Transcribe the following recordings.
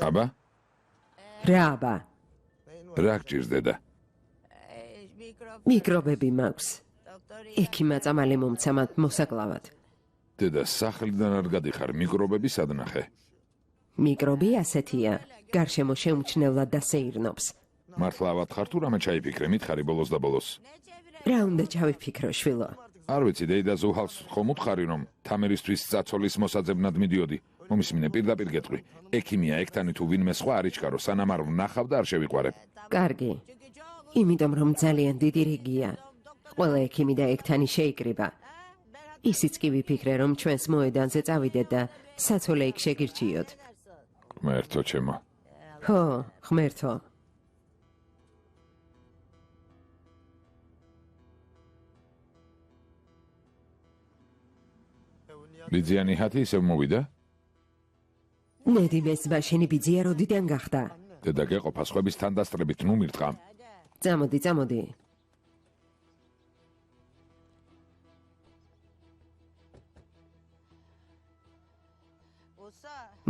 აბა? რა აბა? რა გჭირდება? მიკრობები მაქვს. ექიმა წამალი მომცა მათ მოსაკლავად. დედა, სახლიდან არ გადიხარ, მიკრობები სადნახე. მიკრობი ასეთია, გარშემო შეუმჩნევლად დასეირნობს. მართლა ავათხარ თუ რამე ჩაიფიქრე, მითხარი ბოლოს და ბოლოს. რა უნდა ჩავიფიქრო, შვილო? არ ვიცი, დეიდა ზუჰალს ხომ უთხარი, რომ თამერისთვის წაცოლის მოსაძებნად მიდიოდი. მომისმინე, პირდაპირ გეტყვი. ექიმია ეგთანი თუ ვინმე სხვა არ იჩქარო, სანამ არ ვნახავ და არ შევიყვარებ. კარგი. იმიტომ რომ ძალიან დიდი რიგია. ყველა ექიმი და ეგთანი შეიკრიბა. ისიც კი ვიფიქრე, რომ ჩვენს მოედანზე წავიდეთ და საცოლე იქ შეგირჩიოთ. ღმერთო ჩემო. ხო, ღმერთო. ბიძიანი ჰათი ისევ მოვიდა? ნედიმეს ბაშენი ბიძია როდიდან გახდა? დედა გეყოფა სხვების თანდასწრებით, ნუ მირტყამ. წამოდი, წამოდი.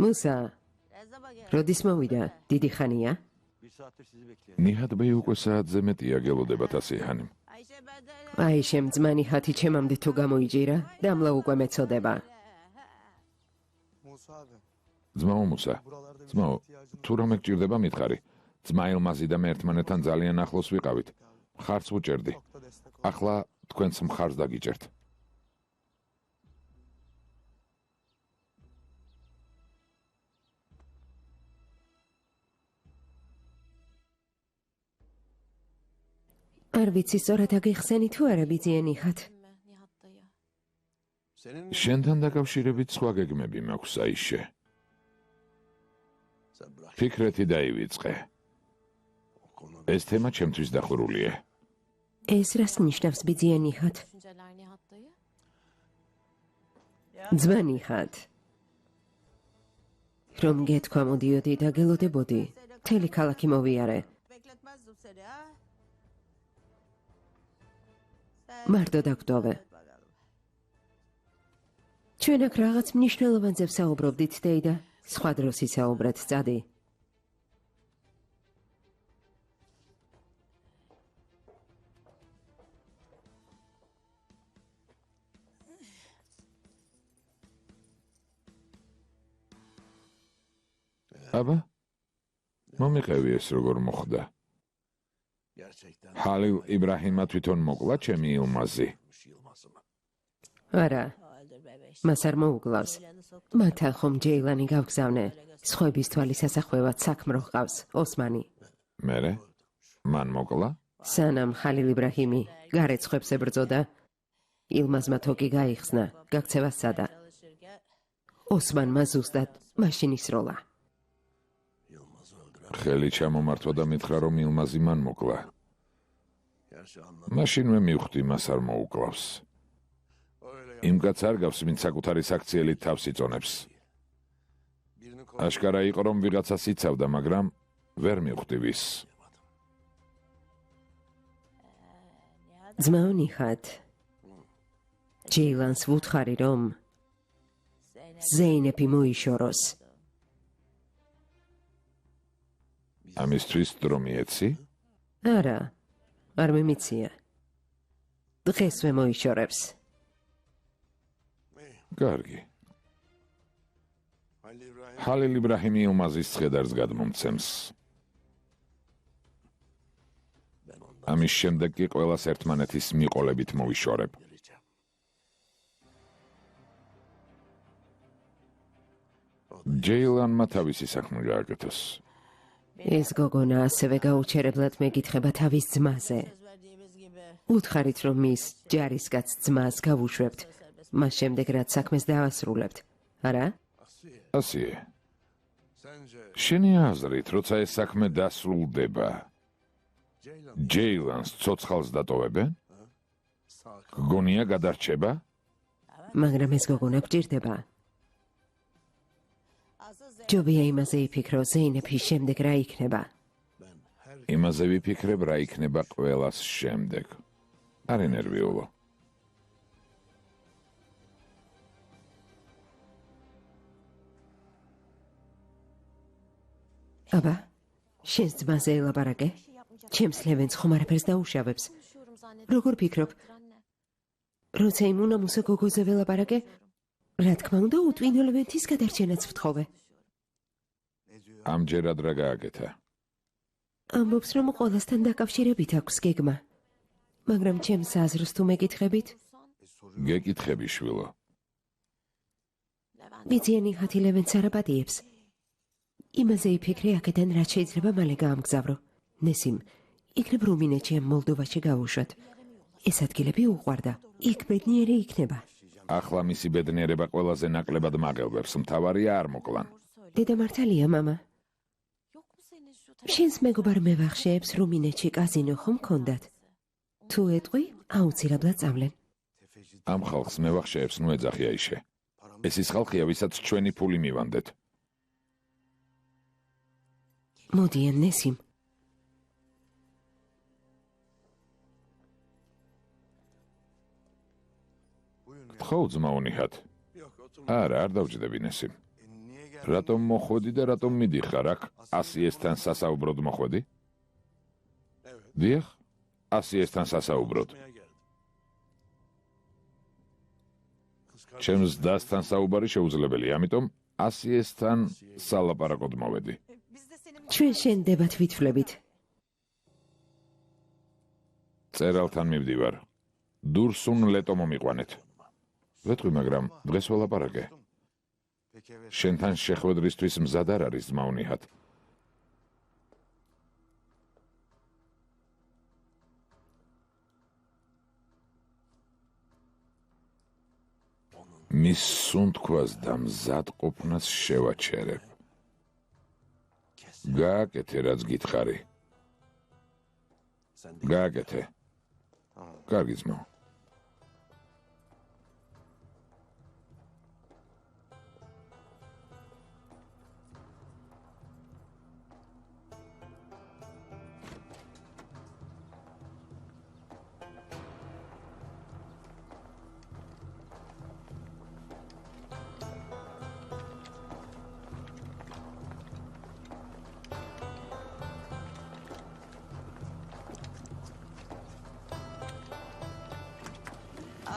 მუსა, როდის მოვიდა? დიდი ხანია? ნიჰად ბეი უკვე საათზე მეტია გელოდებათ ასე ჰანიმ. აი შემძმანი ჰათი ჩემამდე თუ გამოიჯირა, დამლა უკვე მეწოდება. ძმაო მუსა, ძმაო, თუ რომ გჭირდება მითხარი. ძმა ილმაზი და მე ერთმანეთთან ძალიან ახლოს ვიყავით. მხარს ვუჭერდი. ახლა თქვენს მხარს დაგიჭერთ. არ ვიცი სწორად აგიხსენი თუ არა ბიძიანი ჰათ. შენთან დაკავშირებით სხვა გეგმები მაქვს აიშე. ფიქრეთი დაივიწყე. ეს თემა ჩემთვის დახურულია. ეს რას ნიშნავს ბიძიანი ჰათ? ძმანი ჰათ. რომ გეთქვა მოდიოდი და გელოდებოდი, მთელი ქალაქი მოვიარე. მარტო დაგტოვე. ჩვენ აქ რაღაც მნიშვნელოვანზე ვსაუბრობდით დეიდა, სხვა დროს ისაუბრეთ, წადი. აბა? მომიყევი ეს როგორ მოხდა? ჰალილ იბრაჰიმა თვითონ მოკლა ჩემი ილმაზი. არა. მას არ მოუკლავს. მათთან ხომ ჯეილანი გავგზავნე. სხვების თვალის ასახვევად საქმრო ჰყავს, ოსმანი. მერე? მან მოკლა? სანამ ჰალილ იბრაჰიმი გარეთ ხვებს ებრძოდა, ილმაზმა თოკი გაიხსნა, გაქცევა სცადა. ოსმანმა ზუსტად მაშინ ისროლა. ხელი ჩამომართვა და მითხრა, რომ ილმაზი მან მოკლა. მაშინვე მივხვდი, მას არ მოუკლავს. იმ კაცს არ გავს, ვინც საკუთარი საქციელით თავს იწონებს. აშკარა იყო, რომ ვიღაცას იცავდა, მაგრამ ვერ მივხვდი ვის. ძმაო ნიჰად, ჯეილანს ვუთხარი, რომ ზეინეფი მოიშოროს. ამისთვის დრო მიეცი? არა, არ მიმიცია. დღესვე მოიშორებს. კარგი. ჰალილ იბრაჰიმი ილმაზის ცხედარს გადმომცემს. ამის შემდეგ კი ყველას ერთმანეთის მიყოლებით მოვიშორებ. ჯეილანმა თავისი საქმე გააკეთოს. ეს გოგონა ასევე გაუჩერებლად მეკითხება თავის ძმაზე. უთხარით, რომ მის ჯარისკაც ძმას გავუშვებთ, მას შემდეგ რაც საქმეს დავასრულებთ, არა? ასია. შენი აზრით, როცა ეს საქმე დასრულდება, ჯეილანს ცოცხალს დატოვებენ? გგონია გადარჩება? მაგრამ ეს გოგონა გჭირდება. ჯობია იმაზე იფიქრო, ზეინეფის შემდეგ რა იქნება. იმაზე ვიფიქრებ, რა იქნება ყველას შემდეგ. არ ენერვიულო. აბა, შენს ძმაზე ელაპარაკე? ჩემს ლევენს ხომ არაფერს დაუშავებს. როგორ ფიქრობ? როცა იმ უნამუსო გოგოზე ველაპარაკე, რა თქმა უნდა, უტვინო ლევენთის გადარჩენაც ვთხოვე. ამჯერად რა გააკეთა? ამბობს, რომ ყველასთან დაკავშირებით აქვს გეგმა. მაგრამ ჩემს აზრს თუ მეკითხებით, გეკითხები, შვილო. ბიძიანი ხათი ლევენს არ აპატიებს. იმაზე იფიქრე, აქედან რაც შეიძლება მალე გაამგზავრო. ნესიმ, იქნებ რუმინეთში ან მოლდოვაში გავუშვათ. ეს ადგილები უყვარდა. იქ ბედნიერი იქნება. ახლა მისი ბედნიერება ყველაზე ნაკლებად მაღელვებს, მთავარია არ მოკლან. დედა მართალია, მამა. შენს მეგობარ მევახშეებს რუმინეთში კაზინო ხომ ქონდათ? თუ ეტყვი, აუცილებლად წავლენ. ამ ხალხს მევახშეებს ნუ ეძახია ისე. ეს ის ხალხია, ვისაც ჩვენი ფული მივანდეთ. მოდიან, ნესიმ. გთხოვ, ძმაუნიჰად. არა, არ დავჯდები, ნესიმ. რატომ მოხვედი და რატომ მიდიხარ აქ? ასიესთან სასაუბროდ მოხვედი? დიახ, ასიესთან სასაუბროდ. ჩემს დასთან საუბარი შეუძლებელია, ამიტომ ასიესთან სალაპარაკოდ მოვედი. ჩვენ შენ დებათ ვითვლებით. წერალთან მივდივარ. დურსუნ ლეტო მომიყვანეთ. ვეთქვი, მაგრამ დღეს ველაპარაკე. შენთან შეხვედრისთვის მზად არ არის ძმაუნიჰად. მის სუნთქვას და მზად ყოფნას შევაჩერებ. გააკეთე, რაც გითხარი. გააკეთე. კარგი ძმაო.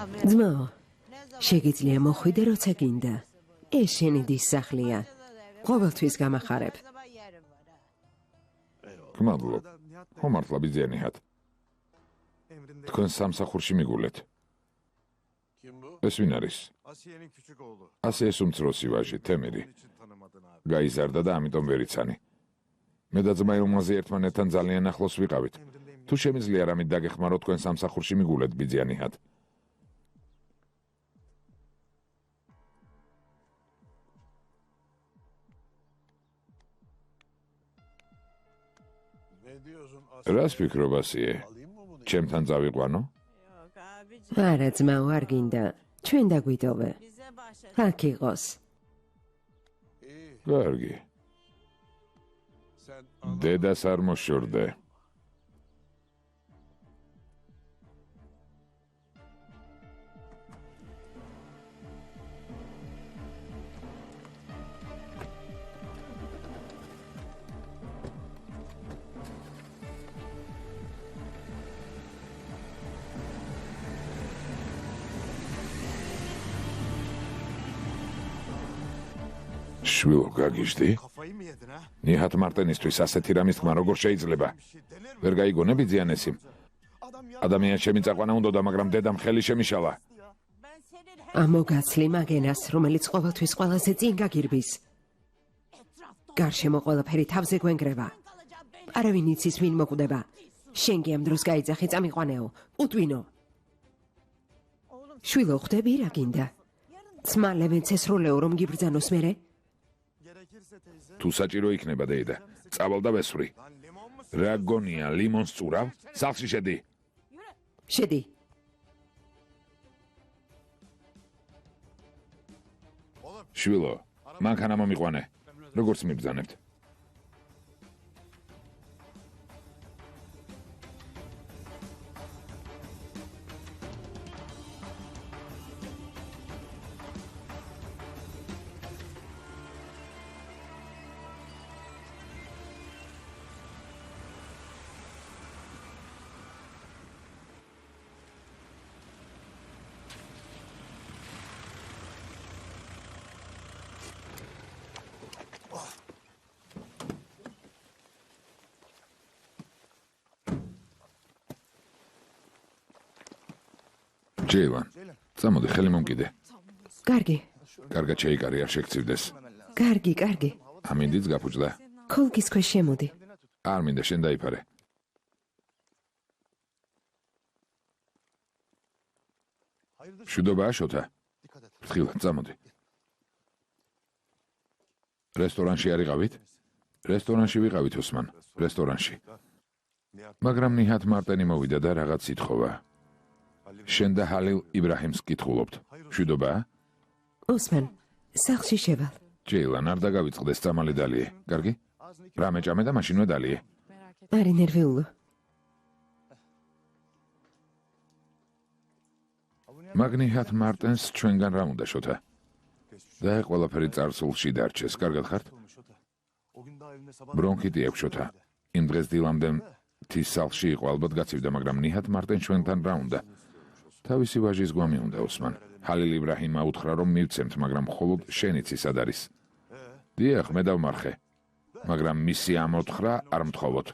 ძმაო, შეგიძლია მოხვიდე, როცა გინდა. ეს შენი დის სახლია. ყოველთვის გამახარებ. გმადლობ. ხომართლა ბიძიანიჰად. თქვენ სამსახურში მიგულეთ. ეს ვინ არის? ასიეს უმცროსი ვაჟი, თემირი. გაიზარდა და ამიტომ ვერ იცანი. მე და ძმა ილმაზი ერთმანეთთან ძალიან ახლოს ვიყავით. თუ შემიძლია რამით დაგეხმარო, თქვენ სამსახურში მიგულეთ, ბიძიანიჰად. რას ფიქრობ, ასიე? ჩემთან წავიყვანო? არა, ძმაო, არ გინდა. ჩვენ დაგვიდოვე. აქ იყოს. კარგი. დედას არ მოშორდე. შვილო, გაგიჟდი? ნიჰად მარტენისთვის ასეთი რამის თქმა როგორ შეიძლება? ვერ გაიგონე, ბიძიანესიმ? ადამიან შემიწაყვანა უნდოდა, მაგრამ დედამ ხელი შემიშალა. ამოგაცლი მაგენას, რომელიც ყოველთვის ყველაზე წინ გაგირბის. გარშემო ყველაფერი თავზე გვენგრევა. არავინ იცის, ვინ მოკვდება. შენგი ამ დროს გაიძახი, წამიყვანეო, უტვინო. შვილო, ხვდები რა გინდა? ძმა ლევენს ესროლეო, რომ გიბრძანოს მერე? თუ საჭირო იქნება, დეიდა, წავალ და ვესვრი. რა გონია, ლიმონს წურავ? სახლში შედი. შედი. შვილო, მანქანა მომიყვანე. როგორც მიბრძანებთ? ჯეილან, წამოდი, ხელი მომკიდე. კარგი. კარგად შეიკარი, არ შეგწივდეს. კარგი. ამინდიც გაფუჭდა. ქოლგის ქვეშ შემოდი. არ მინდა, შენ დაიფარე. მშვიდობაა, შოთა. ფრთხილად, წამოდი. რესტორანში არიყავით? რესტორანში ვიყავით, ოსმან. რესტორანში. მაგრამ ნიჰათ მარტენი მოვიდა და რაღაც ითხოვა. შენ და ჰალილ იბრაჰიმს კითხულობთ. მშვიდობაა? ოსმან, სახლში შევალ. ჯეილან, არ დაგავიწყდეს წამალი დალიე. კარგი? რა მეჭამე და მაშინვე დალიე. არი ნერვიულო. მაგნიჰათ მარტენს ჩვენგან რა უნდა, შოთა? და ყველაფერი წარსულში დარჩეს. კარგად ხართ? ბრონქიტი აქვს, შოთა. იმ დღეს დილამდე მთის სახლში იყო, ალბათ გაცივდა, მაგრამ ნიჰათ მარტენ ჩვენთან რა უნდა? თავისი ვაჟის გვამი უნდა, ოსმან. ჰალილ იბრაჰიმმა უთხრა, რომ მივცემთ, მაგრამ მხოლოდ შენ იცი სად არის. დიახ, მე დავმარხე. მაგრამ მისი ამოთხრა არ მთხოვოთ.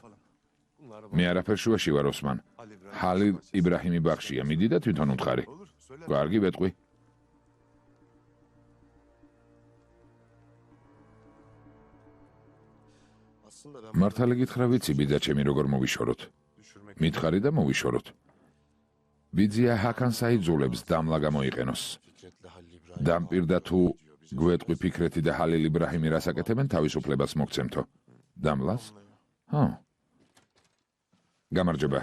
მე არაფერ შუაში ვარ, ოსმან. ჰალილ იბრაჰიმი ბაღშია, მიდი და თვითონ უთხარი. კარგი, ბეტყვი. მართალი გითხრა, ვიცი, ბიძა ჩემი, როგორ მოვიშოროთ. მითხარი და მოვიშოროთ. ბიძია ჰაკანს აიძულებს დამლა გამოიყენოს. დამპირდა თუ გვეტყვი ფიქრეთი და ჰალილ იბრაჰიმი რას აკეთებენ, თავისუფლებას მოგცემთო. დამლას? გამარჯობა.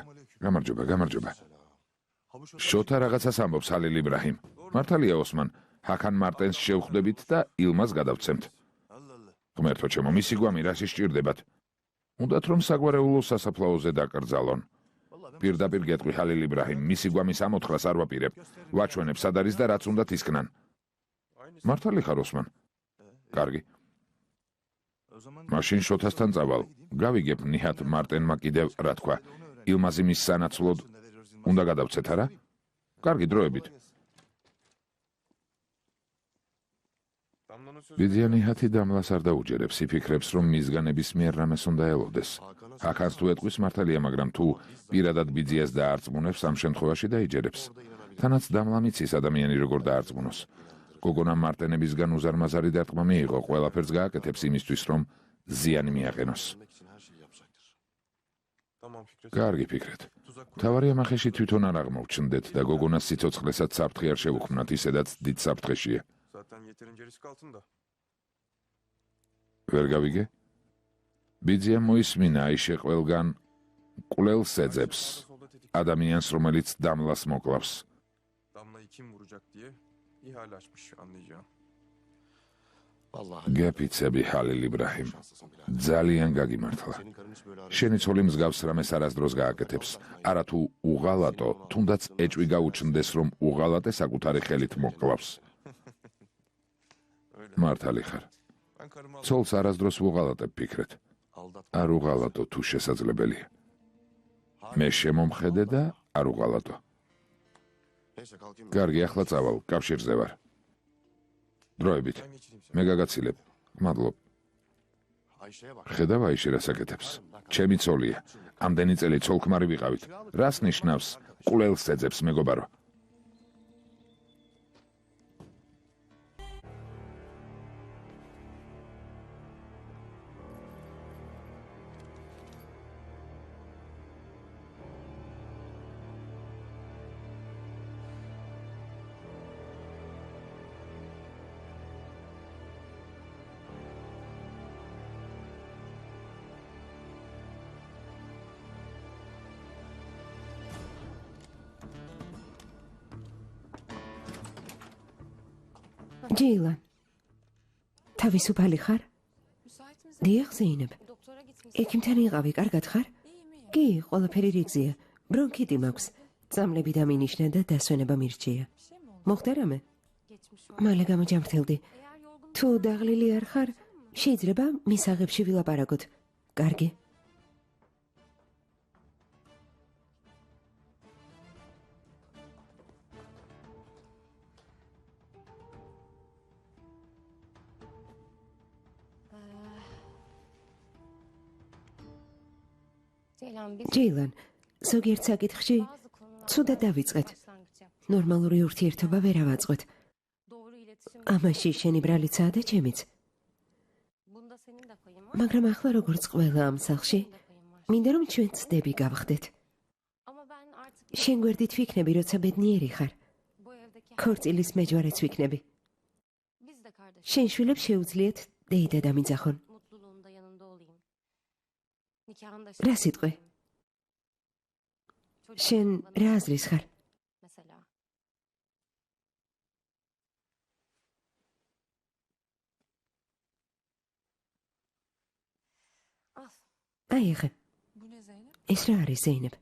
შოთა რაღაცას ამბობს ჰალილ იბრაჰიმ. მართალია, ოსმან, ჰაკან მარტენს შევხვდებით და ილმას გადავცემთ. ღმერთო ჩემო, მისი გვამი რას ისჭირდებათ? უნდათ რომ საგვარეულო სასაფლაოზე დაკრძალონ. პირდაპირ გეტყვი ჰალილ იბრაჰიმ, მისი გვამის ამოთხრას არ ვაპირებ. ვაჩვენებ სად არის და რაც უნდათ ისკნან. მართალი ხარ, ოსმან? კარგი. მაშინ შოთასთან წავალ. გავიგებ ნიჰათ მარტენმა კიდევ რა თქვა. ილმაზი მის სანაცვლოდ უნდა გადავცეთ, არა? კარგი, დროებით. ბიძია ნიჰათი დამლას არ დაუჯერებს, იფიქრებს, რომ მისგან ნებისმიერ რამეს უნდა ელოდეს. ჰაკანს თუ ეტყვის, მართალია, მაგრამ თუ პირადად ბიძიას დაარწმუნებს, ამ შემთხვევაში დაიჯერებს. თანაც დამლა მიცის ადამიანი როგორ დაარწმუნოს. გოგონა მარტენებისგან უზარმაზარი დარტყმა მიიღო, ყველაფერს გააკეთებს იმისთვის, რომ ზიანი მიაყენოს. კარგი ფიქრეთ. მთავარია მახეში თვითონ არ აღმოვჩნდეთ და გოგონას სიცოცხლესაც საფრთხე არ შევუქმნათ, ისედაც დიდ საფრთხეშია. ვერ გავიგე? ბიძია მოისმინა აიშე ყველგან კვლელს ეძებს, ადამიანს, რომელიც დამლას მოკლავს. გეფიცები ჰალილ იბრაჰიმ. ძალიან გაგიმართლა. შენი ცოლი მსგავს რამეს არასდროს გააკეთებს. არა თუ უღალატო, თუნდაც ეჭვი გაუჩნდეს, რომ უღალატე საკუთარი ხელით მოკლავს. მართალი ხარ. ცოლს არასდროს ვუღალატებ, ფიქრეთ. არ უღალატო თუ შესაძლებელია. მე შემომხედე და არ უღალატო. კარგი, ახლა წავალ, კავშირზე ვარ. დროებით. მე გაგაცილებ. მადლობ. ხედავ აიშე რას აკეთებს. ჩემი ცოლია. ამდენი წელი ცოლ-ქმარი ვიყავით. რას ნიშნავს კვლელს ეძებს, მეგობარო? ჯეილან, თავისუფალი ხარ? დიახ, ზეინებ. ექიმთან იყავი, კარგად ხარ? კი, ყველაფერი რიგზია. ბრონქიტი მაქვს. წამლები დამინიშნა და დასვენება მირჩია. მოხდა რამე? მალე გამოჯამრთელდი. თუ დაღლილი არ ხარ, შეიძლება მისაღებში ვილაპარაკოთ. კარგი. ჯეილან, ზოგიერთ საკითხში ცუდად დავიწყეთ. ნორმალური ურთიერთობა ვერ ავაწყოთ. ამაში შენი ბრალიცაა და ჩემიც. მაგრამ ახლა როგორც ყველა ამ სახლში, მინდა რომ ჩვენ ცდები გავხდეთ. შენ გვერდით ვიქნები, როცა ბედნიერი ხარ. ქორწილის მეჯვარეც ვიქნები. შენ შვილებს შეუძლიათ დეიდა დამიძახონ. რა სიტყვი? შენ რა აზრის ხარ? აი ახლა. ეს რა არის ზეინებ?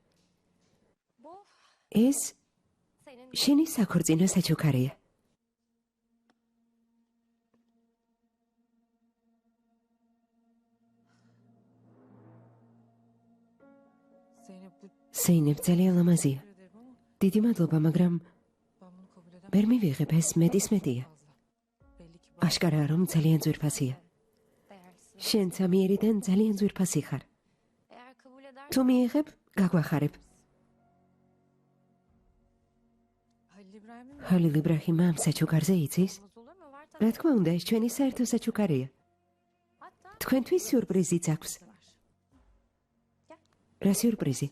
ეს შენი საქორწინო საჩუქარია. ზეინებ ძალიან ლამაზია. დიდი მადლობა, მაგრამ ვერ მივიღებ, ეს მეტის მეტია. აშკარაა, რომ ძალიან ძვირფასია. შენ სამიერიდან ძალიან ძვირფასი ხარ. თუ მიიღებ, გაგვახარებ. ჰალილ იბრაჰიმ ამ საჩუქარზე იცის? რა თქმა უნდა, ეს ჩვენი საერთო საჩუქარია. თქვენთვის სიურპრიზიც აქვს. რა სიურპრიზი?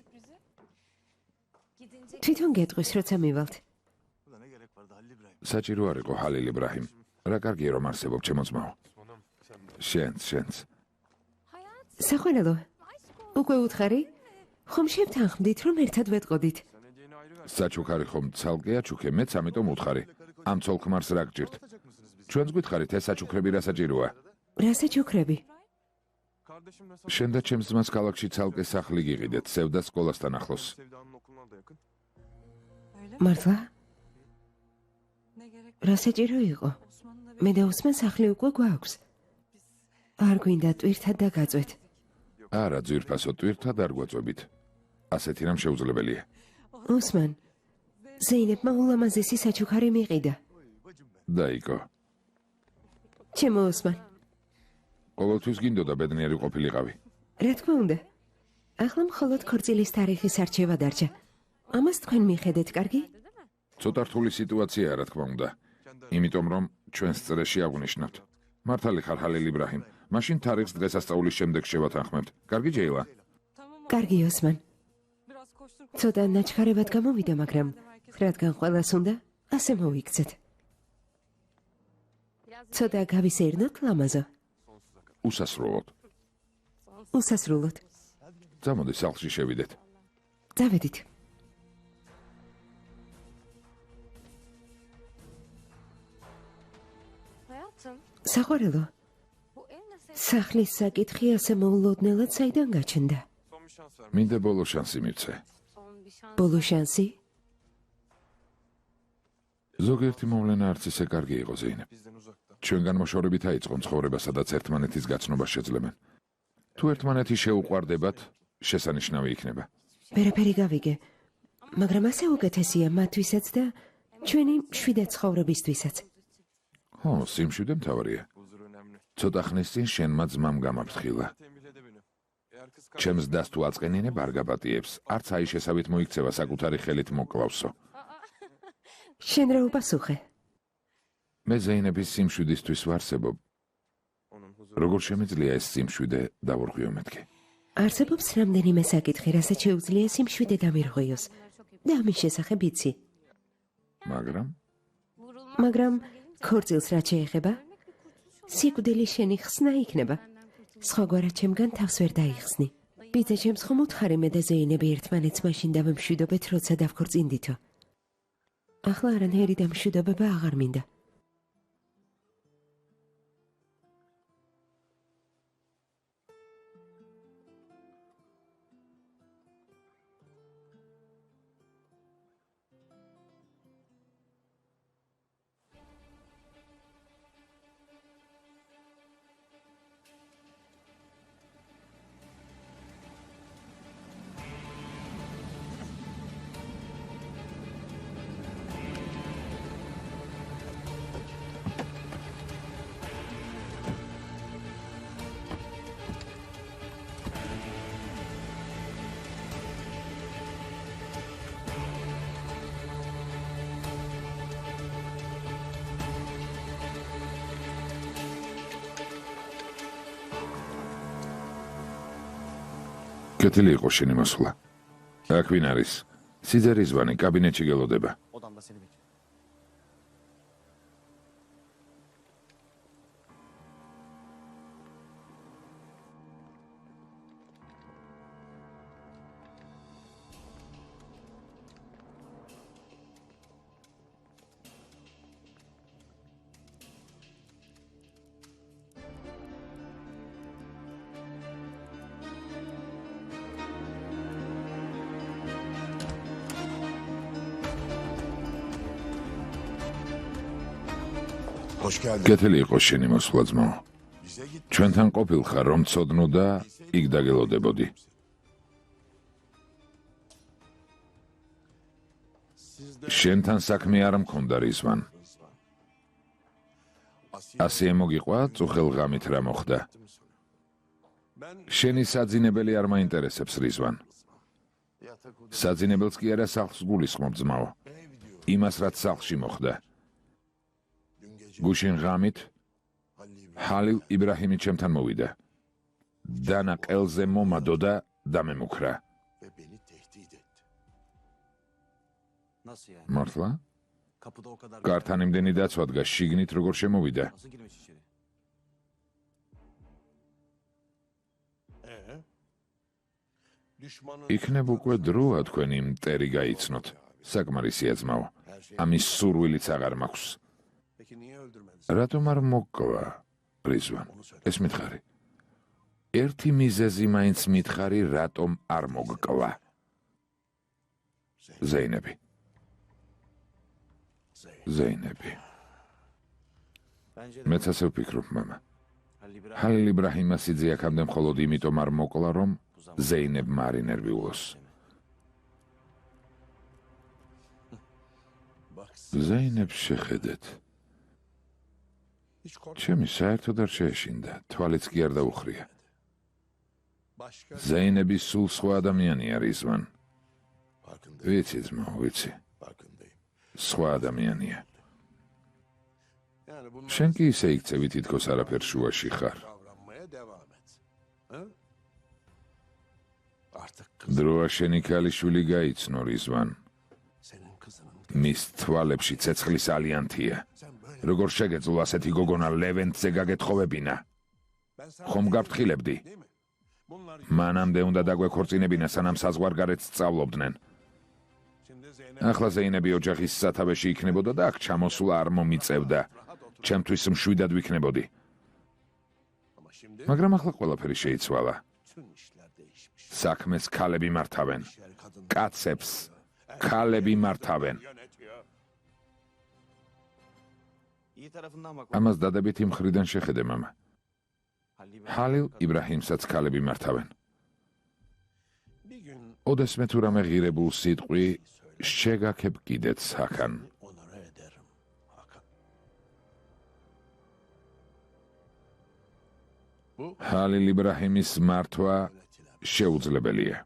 თვითონ გეტყვის, როცა მივალთ. საჭირო არ იყო ჰალილ იბრაჰიმ. რა კარგია რომ არსებობ ჩემო ძმაო. შენც. სახველელო, უკვე უთხარი? ხომ შევთანხმდით, რომ ერთად ვეტყოდით? საჩუქარი ხომ ცალკეა ჩუქე, მეც ამიტომ უთხარი. ამ ცოლ-ქმარს რა გჭირთ? ჩვენც გითხარით, ეს საჩუქრები რა საჭიროა? რა საჩუქრები? შენ და ჩემს ძმას ქალაქში ცალკე სახლი გიყიდეთ, სევდა სკოლასთან ახლოს. მართლა? რა საჭირო იყო? მე და უსმან სახლი უკვე გვაქვს. არ გვინდა ტვირთად დაგაწვეთ. არა, ძვირფასო ტვირთად არ გვაწვევით. ასეთი რამ შეუძლებელია. უსმან, ზეინებმა ულამაზესი საჩუქარი მიყიდა. დაიკო. ჩემო უსმან. ყოველთვის გინდოდა ბედნიერი ყოფილიყავი. რა თქმა უნდა. ახლა მხოლოდ ქორწილის თარიღის არჩევა დარჩა. ამას თქვენ მიხედეთ, კარგი? ცოტა რთული სიტუაციაა, რა თქმა უნდა. იმიტომ რომ ჩვენს წრეში აღვნიშნავთ. მართალი ხარ ჰალილ იბრაჰიმ. მაშინ თარიღს დღესასწაულის შემდეგ შევათანხმებთ. კარგი ჯეილა? კარგი ოსმან. ცოტა ნაჩქარებად გამოვიდა, მაგრამ რადგან ყველას უნდა, ასე მოვიქცეთ. ცოტა გავისეირნოთ, ლამაზო. უსასრულოდ. უსასრულოდ. წამოდი სახლში შევიდეთ. წავედით. საყვარელო, სახლის საკითხი ასე მოულოდნელად საიდან გაჩნდა? მინდა ბოლო შანსი მივცე. ბოლო შანსი? ზოგიერთი მოვლენა არც ისე კარგი იყო ზეინებ. ჩვენგან მოშორებით აიწყო ცხოვრება, სადაც ერთმანეთის გაცნობა შეძლებენ. თუ ერთმანეთი შეუყვარდებათ, შესანიშნავი იქნება. ვერაფერი გავიგე, მაგრამ ასე უკეთესია მათთვისაც და ჩვენი მშვიდად ცხოვრებისთვისაც. ხო, სიმშვიდე მთავარია. ცოტა ხნის წინ შენმა ძმამ გამაფრთხილა. ჩემს დას თუ აწყენინებ არ გაპატიებს, არც აიშესავით მოიქცევა საკუთარი ხელით მოკლავსო. შენ რა უპასუხე? მე ზეინების სიმშვიდისთვის ვარსებობ. როგორ შემიძლია ეს სიმშვიდე დავურღვიო მეთქე? არსებობს რამდენიმე საკითხი, რასაც შეუძლია სიმშვიდე დამირღვიოს და ამის შესახებ იცი. მაგრამ ქორწილს რაც შეეხება, სიკვდილი შენი ხსნა იქნება. სხვაგვარად ჩემგან თავს ვერ დაიხსნი. ბიძა ჩემს ხომ უთხარი მე და ზეინები ერთმანეთს მაშინ დავემშვიდობეთ, როცა დავქორწინდითო. ახლა არანაირი დამშვიდობება აღარ მინდა. კეთილი იყო შენი მოსვლა. აქ ვინ არის? სიძე რიзвანი კაბინეტში გელოდება. Odamda seni bekliyor. Hoş geldin. კეთილი იყო შენი მოსვლა ძმაო. Bize git. ჩვენთან ყოფილხარ რომ ცოდნო და იქ დაგელოდებოდი. Sizde შენთან საქმე არ მქონდა რიзвან. ასე მოგიყვა წუხელ ღამით რა მოხდა. Ben შენი საძინებელი არ მაინტერესებს რიзвან. yatak odası საძინებელს კი არა სახლს გულისხმობ ძმაო. ev diyor. იმას რაც სახლში მოხდა. Dün gece გუშინ ღამით Halil ჰალილ იბრაჰიმი ჩემთან მოვიდა. დანა ყელზე მომადო და დამემუქრა. ve beni tehdit etti. Nasıl yani? მართლა? Kapıda o kadar... კართან იმდენი დაცვა დგა, შიგნით როგორ შემოვიდა? Nasıl girmiş içeri? Düşmanın იქნებ უკვე დროა თქვენი მტერი გაიცნოთ. საკმარისია ძმაო. ამის სურვილიც აღარ მაქვს. Peki niye öldürmedin? რატომ არ მოგკლა რიзвან? ეს მითხარი. ერთი მიზეზი მაინც მითხარი, რატომ არ მოგკლა? ზეინები. ზეინები. Bence de მეც ასე ვფიქრობ, მამა. Halil İbrahim ჰალილ იბრაჰიმა სიძე აქამდე მხოლოდ იმიტომ არ მოკლა, რომ ზეინებმა არ ინერვიულოს. Bak ზეინებს შეხედეთ. hiç korkma. ჩემი საერთოდ არ შეეშინდა, თვალიც კი არ დაუხრია. Başka ზეინები სულ სხვა ადამიანია რიзвან. farkındayım. ვიცი ძმაო, ვიცი. Farkındayım. სხვა ადამიანია. Yani bundan შენ კი ისე იქცევი თითქოს არაფერ შუაში ხარ. davranmaya devam et. Ha? Artık kız დროა შენი ქალიშვილი გაიცნო რიзвან. senin kızının. მის თვალებში ცეცხლის ალიანთია. Sen böyle. როგორ შეგეძლო ასეთი გოგონა ლევენტზე გაგეთხოვებინა? Ben sana ხომ გაფრთხილებდი? değil mi? Bunlar მანამდე უნდა დაგვექორწინებინა, სანამ საზღვარგარეთს სწავლობდნენ. şimdi Zeynep ახლა ზეინები ოჯახის სათავეში იქნებოდა და აქ ჩამოსვლა არ მომიწევდა. rahat otur. ჩემთვის მშვიდად ვიქნებოდი. Ama şimdi მაგრამ ახლა ყველაფერი შეიცვალა. bütün işler değişmiş. საქმეს ქალები მართავენ. İşler kadın კაცებს ქალები მართავენ. yönetiyor. iyi tarafından bak. ამას დადებითი მხრიდან შეხედე, მამა. Halil İbrahim ჰალილ იბრაჰიმსაც ქალები მართავენ. Bir gün ოდესმე თუ რამე ღირებულ სიტყვი შეგაქებ კიდეც აქან. onara ederim Hakan. Bu ჰალილ იბრაჰიმის მართვა öğretilen შეუძლებელია.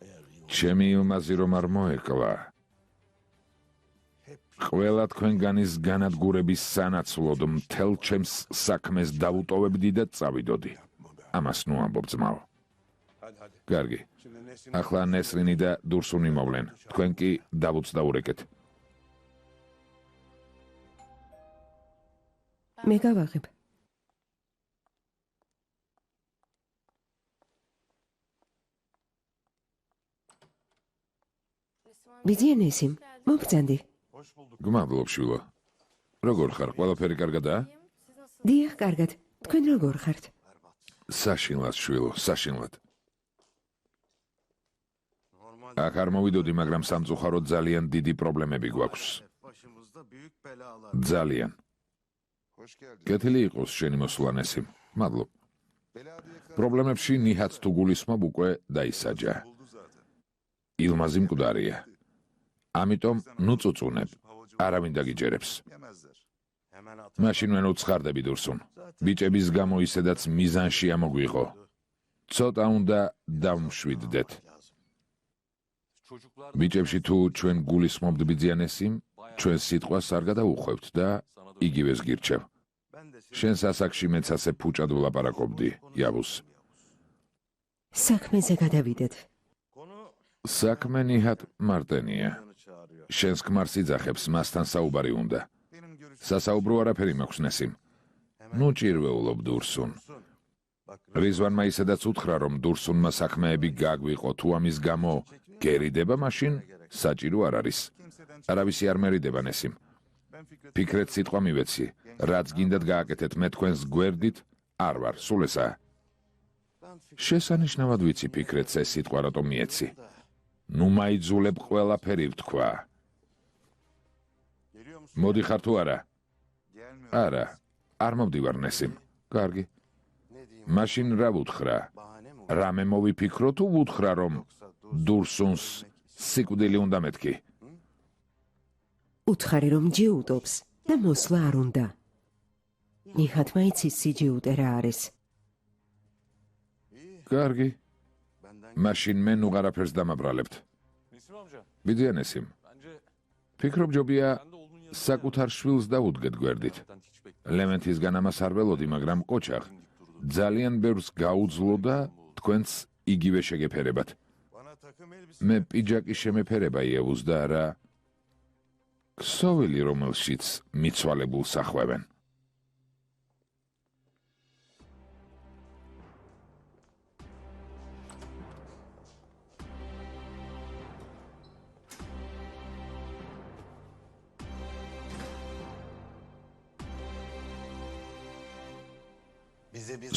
eğer yıl ჩემი ილმაზი რომ არ მოეკლა, hep ყველა თქვენგანის განადგურების სანაცვლოდ მთელ ჩემს საქმეს დავუტოვებდი და წავიდოდი. ამას ნუ ამბობ ძმაო. hadi hadi. კარგი. Şimdi Nesin ახლა ნესრინი და დურსუნი მოვლენ. თქვენ კი დავუცდაურეკეთ. მე გავაღებ. ბიძიანესიმ, მოგწანდი. hoş bulduk. გმადლობ შვილო. როგორ ხარ? ყველაფერი კარგადაა? დიახ, კარგად. თქვენ როგორ ხართ? საშინლად შვილო, საშინლად. Normal აქ არ მოვიდოდი, მაგრამ სამწუხაროდ ძალიან დიდი პრობლემები გვაქვს. başımızda büyük belalar. ძალიან. Hoş geldin. კეთილი იყოს შენი მოსვლა ნესიმ. მადლობ. Bela diye karar პრობლემებში ნიჰაც თუ გულისხმობ უკვე დაისაჯა. buldu zaten. ილმაზი მკვდარია. ამიტომ ნუ წუწუნებ. არავინ დაგიჯერებს. Yemezler. Hemen atar. მაშინ ვენ უცხარდები დურსუნ. ბიჭების გამო ისედაც მიზანში ამოგვიყო. ცოტა უნდა დავმშვიდდეთ. çocuklar ბიჭებში თუ ჩვენ გულისხმობთ ბიძიანესიმ, ჩვენ სიტყვას არ გადაუხვევთ და იგივეს გირჩევ. Ben შენს ასაკში მეც ასე ფუჭად ვლაპარაკობდი, იავუს. საქმეზე გადავიდეთ. საქმე ნიჰად მარტენია. შენს ქმარს იძახებს, მასთან საუბარი უნდა. სასაუბრო არაფერი მაქვს ნესიმ. ნუ ჭირვეულობ დურსუნ. რიзвანმა ისედაც უთხრა, რომ დურსუნმა საქმეები გაგვიყო, თუ ამის გამო გერიდება, მაშინ საჭირო არ არის. არავისი არ მერიდება ნესიმ. ფიქრეთ სიტყვა მივეცი, რაც გინდათ გააკეთეთ მე თქვენს გვერდით, არ ვარ, სულ ესაა. შესანიშნავად ვიცი ფიქრეთ ეს სიტყვა რატომ მიეცი. ნუ მაიძულებ ყველაფერი ვთქვა. მოდიხარ თუ არა? არა, არ მომდივარ ნესიმ. კარგი. მაშინ რა ვუთხრა? რამე მოვიფიქრო თუ ვუთხრა, რომ დურსუნს სიკვდილი უნდა მეთქი? უთხარი რომ ჯიუტობს და მოსვლა არ უნდა. ნიჰათმა იცის სიჯიუტე რა არის. კარგი. მაშინ მე ნუ არაფერს დამაბრალებთ. ბიძია ნესიმ. ფიქრობ ჯობია საკუთარ შვილს დაუდგეთ გვერდით. ლემენტისგან ამას არ ველოდი, მაგრამ ყოჩაღ ძალიან ბევრს გაუძლო და თქვენც იგივე შეგეფერებათ. მე პიჯაკი შემეფერება იევუს და არა ქსოვილი, რომელშიც მიცვალებულს ახვევენ.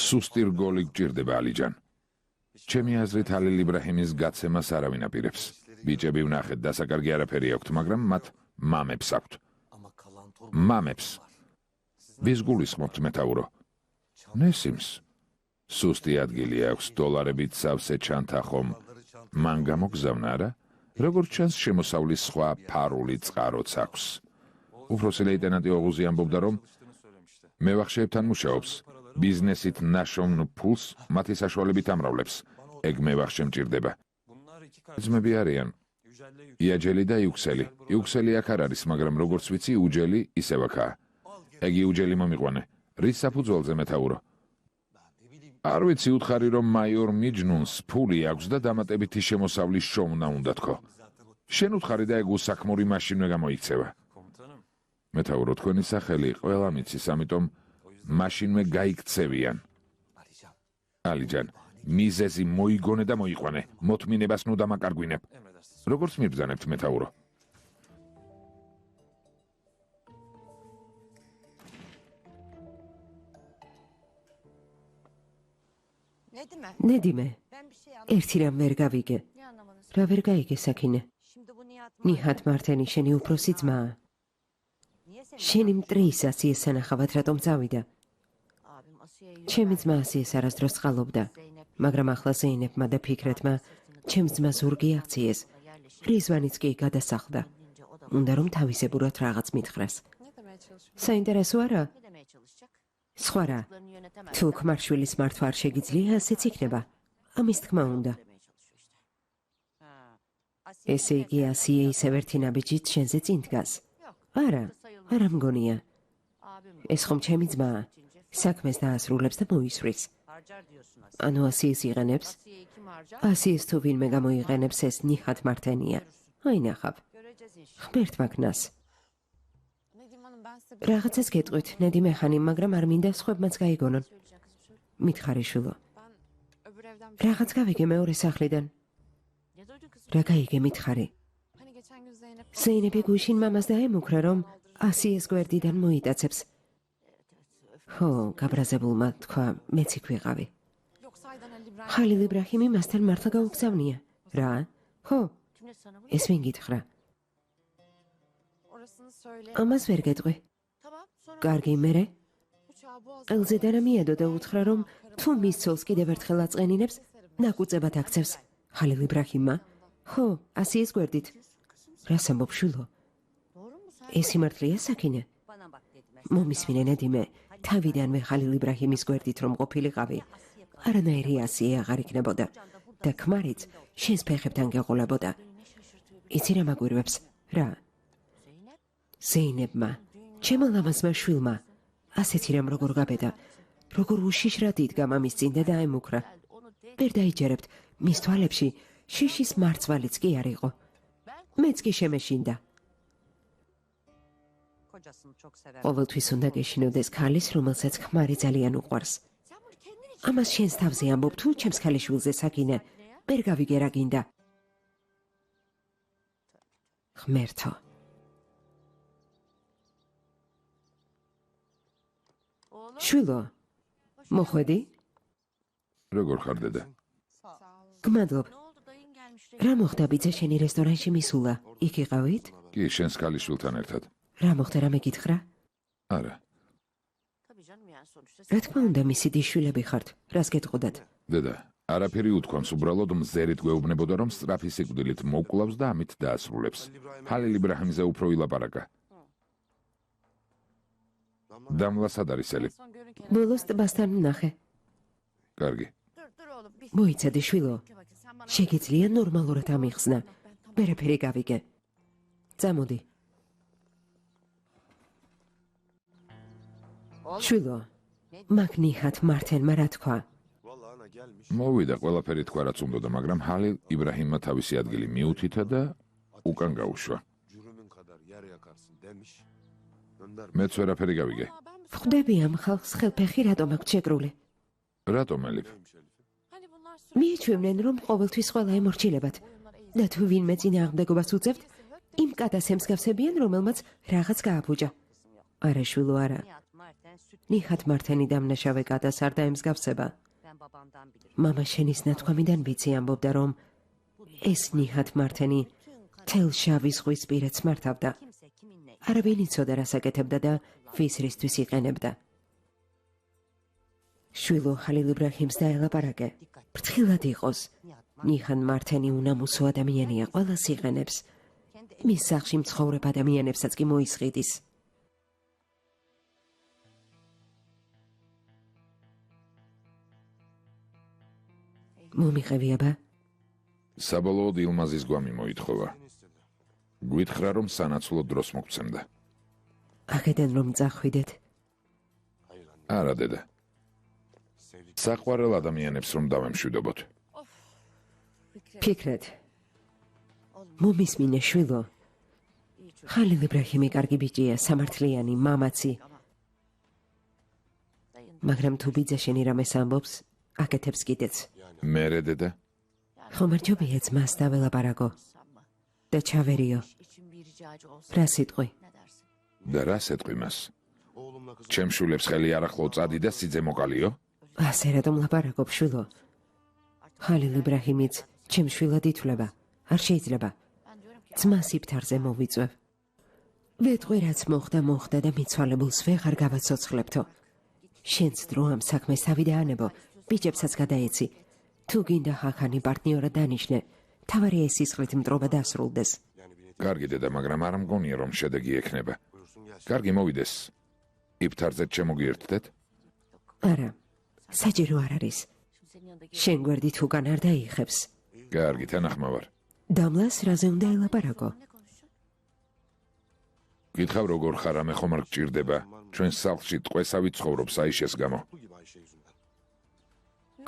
სუსტი რგოლი გჭირდება, ალიჯან. ჩემი აზრით ჰალილ იბრაჰიმის გაცემას არავინ აპირებს. ბიჭები ვნახეთ, დასაკარგი არაფერი აქვთ, მაგრამ მათ მამებს აქვთ. მამებს. ვის გულისხმობთ, მეთაურო? ნესიმს. სუსტი ადგილი აქვს, დოლარებით სავსე ჩანთა ხომ მან გამოგზავნა რა? როგორც ჩანს, შემოსავლის სხვა ფარული წყაროც აქვს. უფროსი ლეიტენანტი ოღუზი ამბობდა, რომ მევახშეებთან მუშაობს. ბიზნესით ნაშოვნ ფულს მათი საშუალებით ამრავლებს. ეგ მევახშე მჭირდება. ძმები არიან. იაჯელი და იუქსელი. იუქსელი აქ არ არის, მაგრამ როგორც ვიცი, უჯელი ისევ აქაა. ეგ იუჯელი მომიყვანე. რის საფუძველზე, მეთაურო? არ ვიცი, უთხარი, რომ მაიორ მიჯნუნს ფული აქვს და დამატებითი შემოსავლის შოვნა უნდა თქო. შენ უთხარი და ეგ უსაქმური მაშინვე გამოიქცევა. მეთაურო, თქვენი სახელი ყველა მიცის, ამიტომ მაშინვე გაიქცევიან. ალიჯან, მიზეზი მოიგონე და მოიყვანე. მოთმინებას ნუ დამაკარგვინებ. როგორც მიბრძანებთ, მეთაურო? ნედიმე, ერთი რამ ვერ გავიგე. რა ვერ გაიგე, საქინე? ნიჰათ მარტენი შენი უფროსი ძმაა. შენი მტრიის ასიეს სანახავად რატომ წავიდა? ჩემი ძმა ასიეს არასდროს წყალობდა, მაგრამ ახლა ზეინებმა და ფიქრეთმა ჩემს ძმა ზურგი აღწიეს. რიзвანიც კი გადასახლდა. უნდა რომ თავისებურად რაღაც მითხრას. საინტერესო არა? სხვა რა? თუ ქმარშვილის მართვა არ შეგიძლია, ასეც იქნება. ამის თქმა უნდა. ესე იგი ასიე ისევ ერთი ნაბიჯით შენზე წინ დგას. არა, არა მგონია. ეს ხომ ჩემი ძმაა. საქმეს დაასრულებს და მოისვრის. ანუ ასიეს იღენებს? ასიეს თუ ვინმე გამოიყენებს, ეს ნიჰათ მარტენია. აი ნახავ. ხმერთ მაგნას. რაღაცას გეტყვით, ნედიმე ხანი, მაგრამ არ მინდა სხვებმაც გაიგონონ. მითხარი შვილო. რაღაც გავიგე მეორე სახლიდან. რა გაიგე, მითხარი? ზეინები გუშინ მამას დაემუქრა, რომ ასიეს გვერდიდან მოიტაცებს. ხო, გაბრაზებულმა თქვა, მეც იქ ვიყავი. ხალილ იბრაჰიმი მასთან მართლა გაუგზავნია. რა? ხო, ეს ვინ გითხრა? ამას ვერ გეტყვი. კარგი, მერე? ყელზე დანამიადო და უთხრა, რომ თუ მის ცოლს კიდევ ერთხელ აწყენინებს, ნაკუწებად აქცევს. ხალილ იბრაჰიმმა? ხო, ასიეს გვერდით. რას ამბობ, შვილო? ეს სიმართლეა, საქინე? მომისმინე, ნედიმე, თავიდანვე ხალილ იბრაჰიმის გვერდით რომ ყოფილიყავი, არანაირი ასიე აღარ იქნებოდა და ქმარიც შენს ფეხებთან გეყოლებოდა. იცი რა მაგვირვებს? რა? ზეინებმა, ჩემო ლამაზმა შვილმა, ასეთი რამ როგორ გაბედა, როგორ უშიშრად იდგა მამის წინ და დაემუქრა. ვერ დაიჯერებთ, მის თვალებში შიშის მარცვალიც კი არ იყო. მეც კი შემეშინდა. ყოველთვის უნდა გეშინოდეს ქალის, რომელსაც ქმარი ძალიან უყვარს. ამას შენს თავზე ამბობ თუ ჩემს ქალიშვილზე საკინე, ვერ გავიგე რა გინდა. ღმერთო. შვილო, მოხვედი? როგორ ხარ დედა? გმადლობ. რა მოხდა ბიძა შენი რესტორანში მისულა? იქ იყავით? კი, შენს ქალიშვილთან ერთად. რა მოხდა, რამე გითხრა? არა. რა თქმა უნდა, მისი დიშვილები ხართ. რას გეტყოდათ? დედა, არაფერი უთქვამს, უბრალოდ მზერით გვეუბნებოდა, რომ სწრაფი სიკვდილით მოკვლავს და ამით დაასრულებს. ჰალილ იბრაჰიმზე უფრო ილაპარაკა. დამლა სად არის ელი? ბოლოს ტბასთან ვნახე. კარგი. მოიცადე შვილო. შეგიძლია ნორმალურად ამიხსნა. ვერაფერი გავიგე. წამოდი. შვილო, მაგნიჰათ მართენმა რა თქვა? მოვიდა, ყველაფერი თქვა რაც უნდოდა, მაგრამ ჰალილ იბრაჰიმმა თავისი ადგილი მიუთითა და უკან გაუშვა. მეც ვერაფერი გავიგე. ხვდები ამ ხალხს ხელფეხი რატომ აქვს შეკრული? რატომ ელიფ? მიიჩვევნენ, რომ ყოველთვის ყველა ემორჩილებათ. და თუ ვინმე წინააღმდეგობას უწევთ, იმ კატას ემსგავსებიან, რომელმაც რაღაც გააფუჭა. არა შვილო, არა. ნიჰათ მართენი დამნაშავე კატას არ დაემსგავსება. მამა შენის ნათქვამიდან ვიცი ამბობდა, რომ ეს ნიჰათ მართენი თელ შავი ზღვის პირეთს მართავდა. არავინ იცოდა რას აკეთებდა და ვის რისთვის იყენებდა. შვილო, ჰალილ იბრაჰიმს დაელაპარაკე. ფრთხილად იყოს. ნიჰან მართენი უნამუსო ადამიანია, ყველას იყენებს. მის სახლში მცხოვრებ ადამიანებსაც კი მოისყიდის. მომიყევი აბა? საბოლოოდ ილმაზის გვამი მოითხოვა. გვითხრა, რომ სანაცვლო დროს მოგცემდა. აქედან რომ წახვიდეთ? არა, დედა. საყვარელ ადამიანებს რომ დავემშვიდობოთ. ფიქრეთ. მომისმინე შვილო. ჰალილ იბრაჰიმი კარგი ბიჭია, სამართლიანი, მამაცი. მაგრამ თუ ბიძა შენი რამეს ამბობს, აკეთებს კიდეც. მერე დედა? ხომარჯობია ძმას დაველაპარაკო. და ჩავერიო. რა სიტყვი? და რა სეტყვი მას? ჩემ შვილებს ხელი არ ახლო წადი და სიძე მოკალიო? ასე რატომ ლაპარაკობ შვილო? ჰალილ იბრაჰიმიც ჩემ შვილად ითვლება. არ შეიძლება. ძმას იფთარზე მოვიწვევ. ვეთყვი რაც მოხდა და მიცვალებულს ვეღარ გავაცოცხლებთო. შენც დრო ამ საქმეს თავი დაანებო, ბიჭებსაც გადაეცი. თუ გინდა ჰაქანი პარტნიორად დანიშნე, თავარი ეს სისხლით მტრობა დასრულდეს. კარგი დედა, მაგრამ არ მგონია რომ შედეგი ექნება. კარგი, მოვიდეს. იფთარზე შემოგიერთდეთ? არა, საჭირო არ არის. შენ გვერდით უკან არ დაიხებს. კარგი, თანახმავარ. დამლას რაზე უნდა ელაპარაკო? გითხავ როგორ ხარ, ამე ხომ არ გჭირდება. ჩვენ სახლში ტყვესავით ცხოვრობს აიშეს გამო.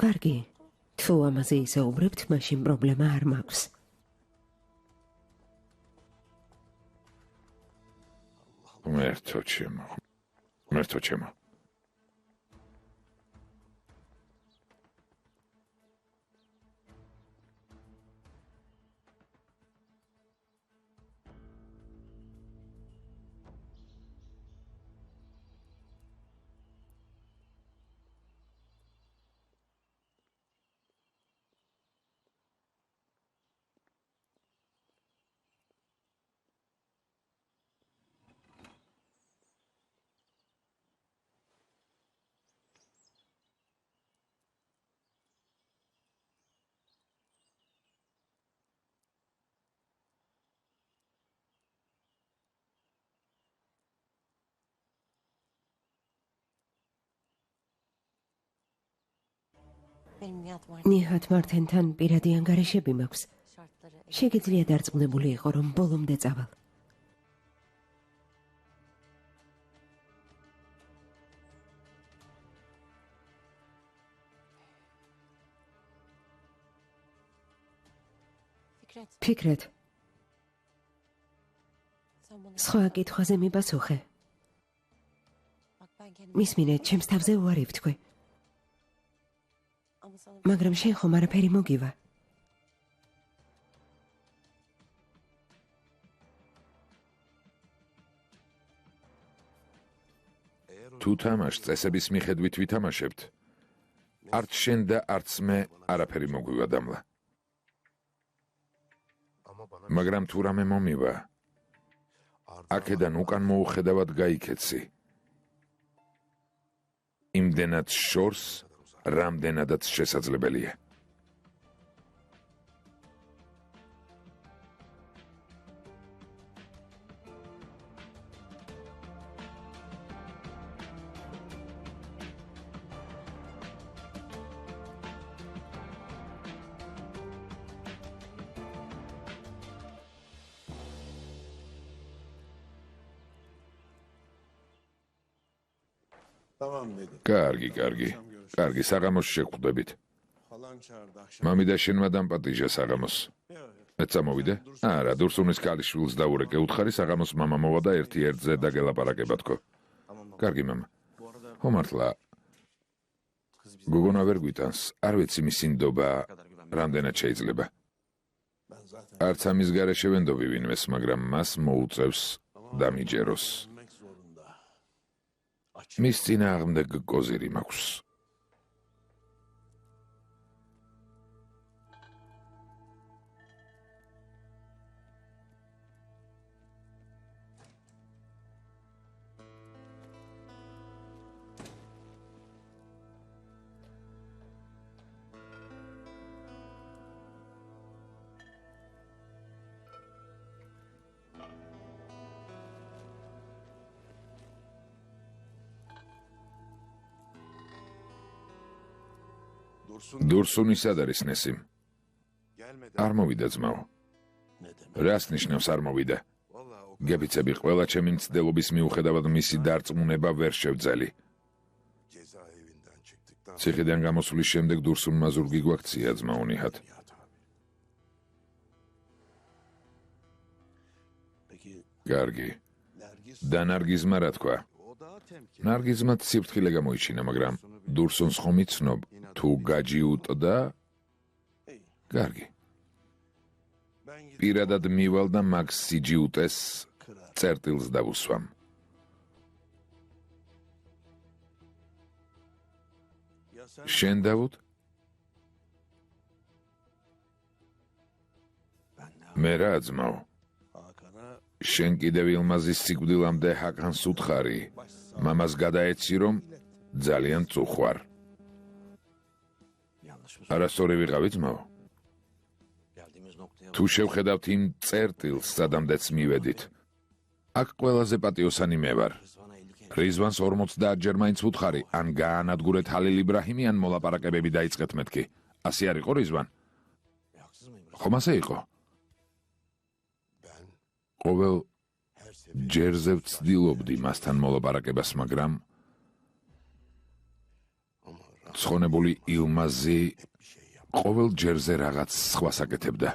კარგი, თუ ამაზე ისაუბრებთ, მაშინ პრობლემა არ მაქვს. მერთო ჩემო. ნიჰათ მართენთან პირადი ანგარიშები მაქვს. შეგიძლია დარწმუნებული იყო, რომ ბოლომდე წავალ. ფიქრეთ. სხვა კითხვაზე მიპასუხე. მის მინეთ ჩემს თავზე უარი ვთქვი. მაგრამ შენ ხომ არაფერი მოგივა. თუ თამაშს წესების მიხედვით ვითამაშებთ, არც შენ და არც მე არაფერი მოგვივადამლა. მაგრამ თუ რამე მომივა, აქედან უკან მოუხედავად გაიქეცი. იმდენად შორს, რამდენადაც შესაძლებელია. კარგი, საღამოს შეგხვდებით. მამიდა შენმა დამპატიჟა საღამოს. მეც წამოვიდე? არა, დურსუნის ქალიშვილს დაურეკე, უთხარი საღამოს მამა მოვა და ერთ-ერთზე დაგელაპარაკებათქო. კარგი მამა. ხო მართლა. გოგონა ვერ გვიტანს, არ ვიცი მისი ნდობა რამდენად შეიძლება. არც ამის გარეშე ვენდობი ვინმეს, მაგრამ მას მოუწევს დამიჯეროს. მის წინააღმდეგ კოზირი მაქვს. დურსუნი სად არის ნესიმ? არ მოვიდა ძმაო. რას ნიშნავს არ მოვიდა? გებიცები ყველა ჩემი მცდელობის მიუხედავად მისი დარწმუნება ვერ შევძელი. ციხიდან გამოსვლის შემდეგ დურსუნმა ზურგი გვაქცია ძმაო ნიჰად. კარგი. და ნარგიზმა რა თქვა? ნარგიზმა ციფრთხილე გამოიჩინა, მაგრამ დურსუნს ხომ იცნობ? თუ გაჯიუტდა? კარგი. პირადად მივალ და მაგ სიჯიუტეს წერტილს დავუსვამ. შენ დავუთ? მე რა ძმაო? შენ კიდევ ილმაზის სიკვდილამდე ჰაკანს უთხარი, მამას გადაეცი რომ ძალიან წუხვარ. არასწორი ვიყავი ძმაო? თუ შევხედავთ იმ წერტილს, სადამდეც მივედით, აქ ყველაზე პატიოსანი მე ვარ. რიзвანს 50-ჯერ მაინც ვუთხარი, ან გაანადგურეთ ჰალილ იბრაჰიმი, ან მოლაპარაკებები დაიწყეთ მეთქი. ასე არ იყო რიзвან? ხომ ასე იყო? ყოველ ჯერზე ვცდილობდი მასთან მოლაპარაკებას, მაგრამ ცხონებული ილმაზი ყოველ ჯერზე რაღაც სხვას აკეთებდა.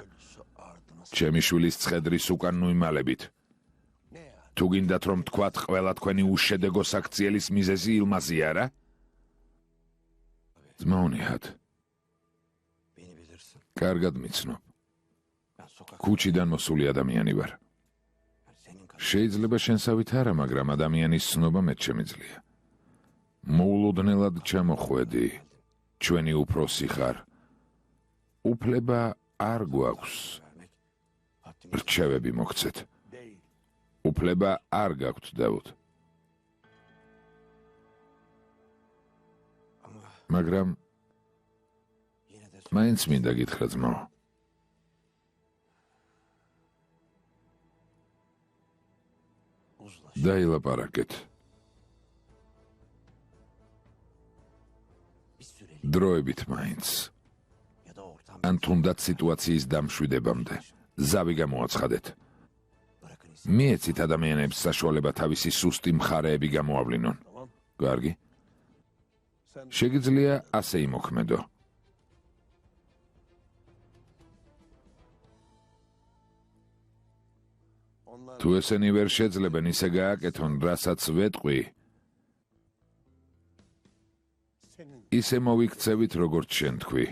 ჩემი შვილის ცხედრის უკან ნუიმალებით. თუ გინდათ რომ თქვათ, ყველა თქვენი უშედეგო საქციელის მიზეზი ილმაზი არა? ძმაო ნიჰად. კარგად მიცნობ. ქუჩიდან მოსული ადამიანი ვარ. შეიძლება შენსავით არა, მაგრამ ადამიანის ცნობა მეც შემიძლია. მოულოდნელად ჩამოხვედი, ჩვენი უფროსი ხარ. უფლება არ გვაქვს. რჩევები მოგცეთ. უფლება არ გაქვთ, დავუთ. მაგრამ მაინც მინდა გითხრა ძმაო. დაილაპარაკეთ. დროებით მაინც. ან თუნდაც სიტუაციის დამშვიდებამდე. ზავი გამოაცხადეთ. მიეცით ადამიანებს საშუალება თავისი სუსტი მხარეები გამოავლინონ. კარგი. შეგიძლია ასე იმოქმედო. თუ ესენი ვერ შეძლებენ ისე გააკეთონ, რასაც ვეტყვი, ისე მოვიქცევით, როგორც შენ თქვი.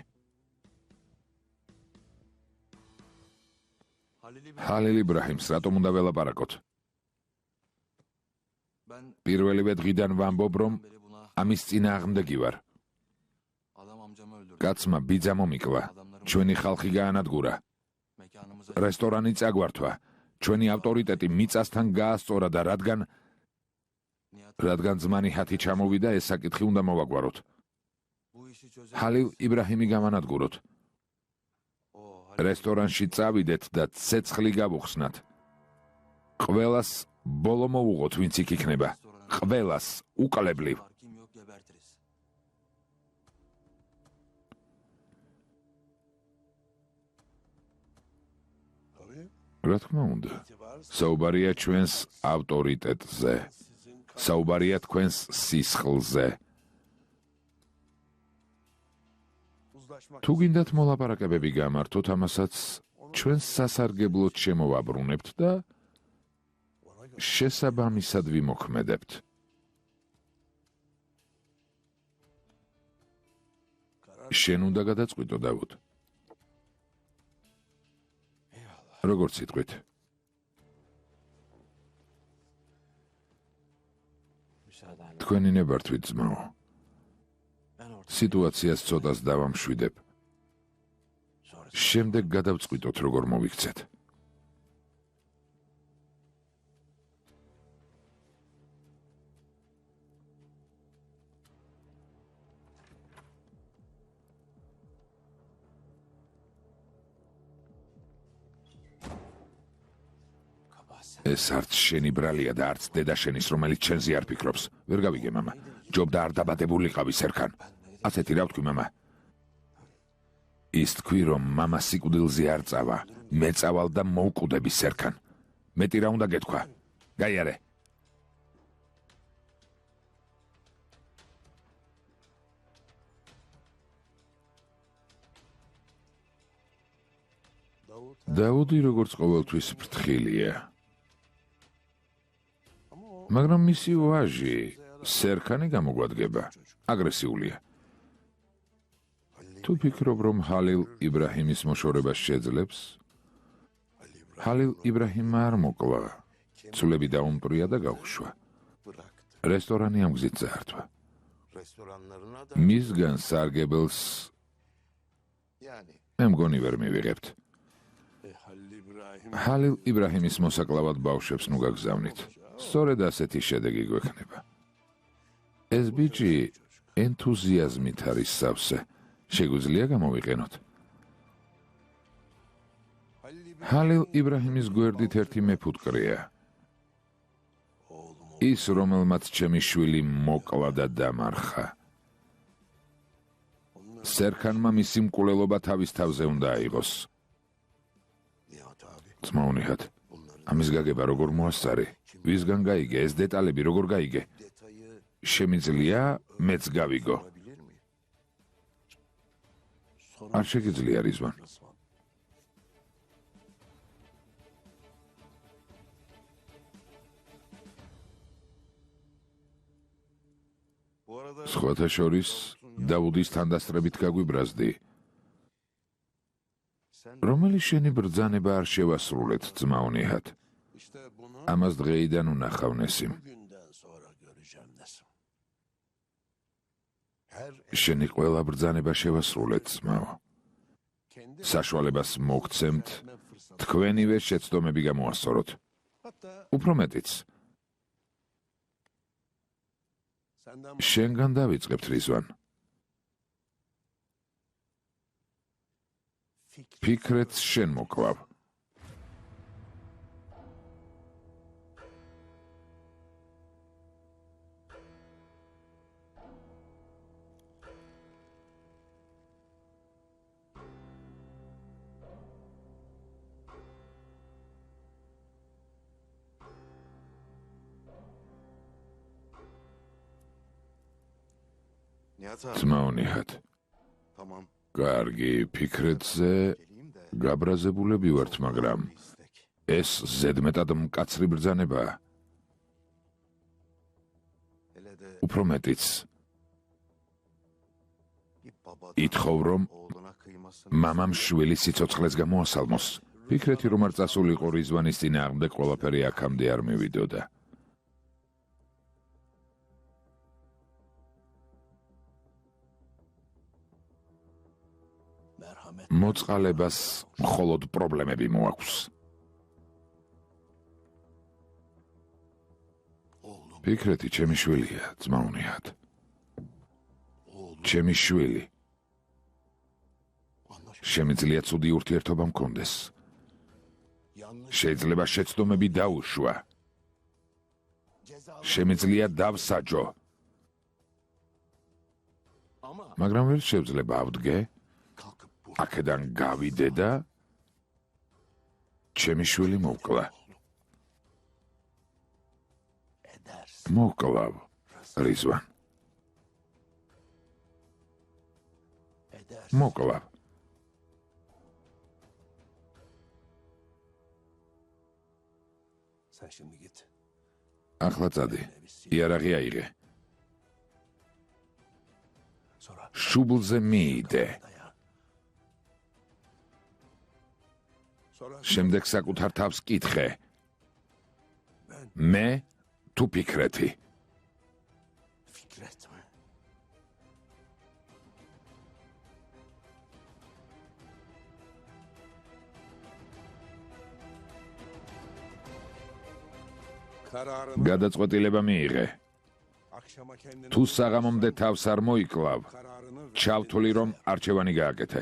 ჰალილ იბრაჰიმს რატომ უნდა ველაპარაკოთ? პირველივე დღიდან ვამბობ, რომ ამის წინააღმდეგი ვარ. კაცმა ბიძა მომიკლა, ჩვენი ხალხი გაანადგურა. რესტორანი წაგვართვა, ჩვენი ავტორიტეტი მიწასთან გაასწორა და რადგან ძმანი ჰათი ჩამოვიდა, ეს საკითხი უნდა მოვაგვაროთ. ჰალილ იბრაჰიმი გამანადგუროთ. რესტორანში წავიდეთ და ცეცხლი გავუხსნათ. ყველას ბოლო მოუღოთ, ვინც იქ იქნება. ყველას უკლებლივ. რა თქმა უნდა, საუბარია ჩვენს ავტორიტეტზე, საუბარია თქვენს სისხლზე. თუ გინდათ მოლაპარაკებები გამართოთ, ამასაც ჩვენს სასარგებლოდ შემოვაბრუნებთ და შესაბამისად ვიმოქმედებთ. შენ უნდა გადაწყვიტო, დავუდ. როგორც იტყვით. თქვენი ნებართვით, ძმაო. სიტუაციას ცოტას დავამშვიდებ. შემდეგ გადავწყვიტოთ, როგორ მოვიქცეთ. ეს არც შენი ბრალია და არც დედა შენის, რომელიც ჩვენზე არ ფიქრობს. ვერ გავიგე, მამა. ჯობდა არ დაბადებულიყავი სერქან. ასეთი რა ვთქვი, მამა? ის თქვი, რომ მამა სიკვდილზე არ წავა. მე წავალ და მოვკვდები სერქან. მეტი რა უნდა გეთქვა? გაიარე. დავუდი როგორც ყოველთვის ფრთხილია. მაგრამ მისი ვაჟი, სერქანი გამოგვადგება, აგრესიულია. თუ ფიქრობ, რომ ჰალილ იბრაჰიმის მოშორებას შეძლებს, ჰალილ იბრაჰიმმა არ მოკლა, ცულები დაუმტრია და გაუშვა. რესტორანი ამ გზით წაართვა. მისგან სარგებელს მე მგონი ვერ მივიღებთ. ჰალილ იბრაჰიმის მოსაკლავად ბავშვებს ნუ გაგზავნით. სწორედ ასეთი შედეგი გვექნება. ეს ბიჭი ენთუზიაზმით არის სავსე. შეგვიძლია გამოვიყენოთ. ჰალილ იბრაჰიმის გვერდით ერთი მეფუტკრეა. ის, რომელმაც ჩემი შვილი მოკლა და დამარხა. სერქანმა მისი მკვლელობა თავის თავზე უნდა აიღოს. ძმაუნიჰად, ამის გაგება როგორ მოასწარი? ვისგან გაიგე? ეს დეტალები როგორ გაიგე? შემიძლია მეც გავიგო. არ შეგიძლია, რიზვან. სხვათა შორის, დავუდის თანდასწრებით გაგვიბრაზდი. რომელი შენი ბრძანება არ შევასრულეთ, ძმაუნიჰად? ამას დღეიდან უნახავ, ნესიმ. შენი ყველა ბრძანება შევასრულეთ, ძმაო. საშუალებას მოგცემთ, თქვენივე შეცდომები გამოასწოროთ. უფრო მეტიც. შენგან დავიწყებთ, რიზვან. ფიქრეთს შენ მოკლავ. ძმაუნიჰად. კარგი, ფიქრეთზე გაბრაზებულები ვართ, მაგრამ ეს ზედმეტად მკაცრი ბრძანებაა. Hele de უფრო მეტიც bir babadan ითხოვ, რომ oğluna kıymasını მამამ შვილი სიცოცხლეს გამოასალმოს. ფიქრეთი, რომ არ წასულიყო რიзвანის წინააღმდეგ, ყველაფერი აქამდე არ მივიდოდა. merhamet. მოწყალებას მხოლოდ პრობლემები მოაქვს. Oğlum, ფიქრეთი, ჩემი შვილია, ძმაუნიათ. ჩემი შვილი. anlaşıldı. შემიძლია ცუდი ურთიერთობა მქონდეს. Yanlış შეიძლება შეცდომები დაუშვა. შემიძლია დავსაჯო. ama მაგრამ ვერ შევძლება ავდგე, kalkıp bu აქედან გავიდე და ჩემი შვილი მოვკლა. edersin. მოვკლავ, რიзвან. Edersin. მოვკლავ. Sen şimdi git. ახლა წადი. იარაღი აიღე. Sonra შუბლზე მიიდე. dayan. Sonra შემდეგ საკუთარ თავს კითხე. მე თუ ფიქრეთი. Fikret mi? kararını გადაწყვეტილება მიიღე. akşama kendine თუ საღამომდე თავს არ მოიკლავ, kararını ჩავთვლი რომ არჩევანი გააკეთე.